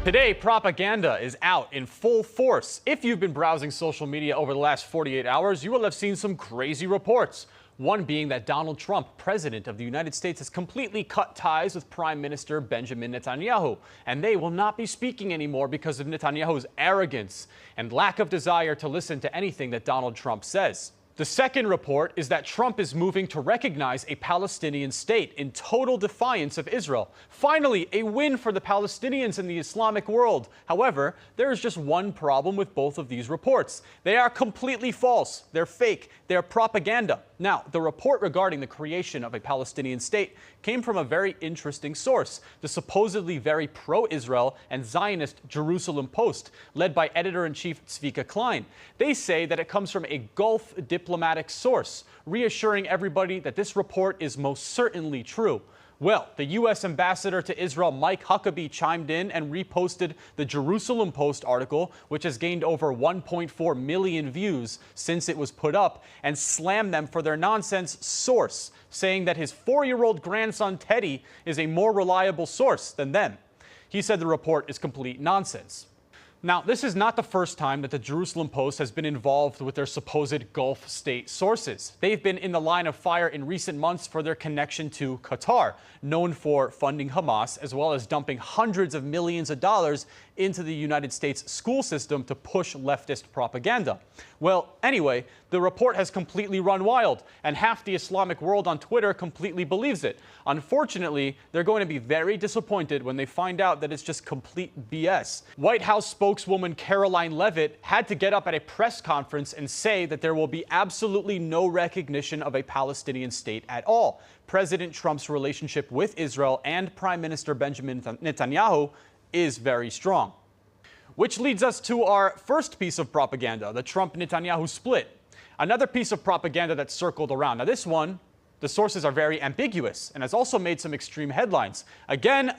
Today, propaganda is out in full force. If you've been browsing social media over the last 48 hours, you will have seen some crazy reports. One being that Donald Trump, president of the United States, has completely cut ties with Prime Minister Benjamin Netanyahu, and they will not be speaking anymore because of Netanyahu's arrogance and lack of desire to listen to anything that Donald Trump says. The second report is that Trump is moving to recognize a Palestinian state in total defiance of Israel. Finally, a win for the Palestinians in the Islamic world. However, there is just one problem with both of these reports. They are completely false. They're fake. They're propaganda. Now, the report regarding the creation of a Palestinian state came from a very interesting source, the supposedly very pro-Israel and Zionist Jerusalem Post, led by editor-in-chief Tzvika Klein. They say that it comes from a Gulf diplomatic source, reassuring everybody that this report is most certainly true. Well, the U.S. ambassador to Israel, Mike Huckabee, chimed in and reposted the Jerusalem Post article, which has gained over 1.4 million views since it was put up, and slammed them for their nonsense source, saying that his 4-year-old grandson, Teddy, is a more reliable source than them. He said the report is complete nonsense. Now, this is not the first time that the Jerusalem Post has been involved with their supposed Gulf state sources. They've been in the line of fire in recent months for their connection to Qatar, known for funding Hamas, as well as dumping hundreds of millions of dollars into the United States school system to push leftist propaganda. Well, anyway, the report has completely run wild, and half the Islamic world on Twitter completely believes it. Unfortunately, they're going to be very disappointed when they find out that it's just complete BS. White House spokeswoman Caroline Leavitt had to get up at a press conference and say that there will be absolutely no recognition of a Palestinian state at all. President Trump's relationship with Israel and Prime Minister Benjamin Netanyahu is very strong. Which leads us to our first piece of propaganda, the Trump-Netanyahu split. Another piece of propaganda that circled around. Now this one, the sources are very ambiguous and has also made some extreme headlines. Again,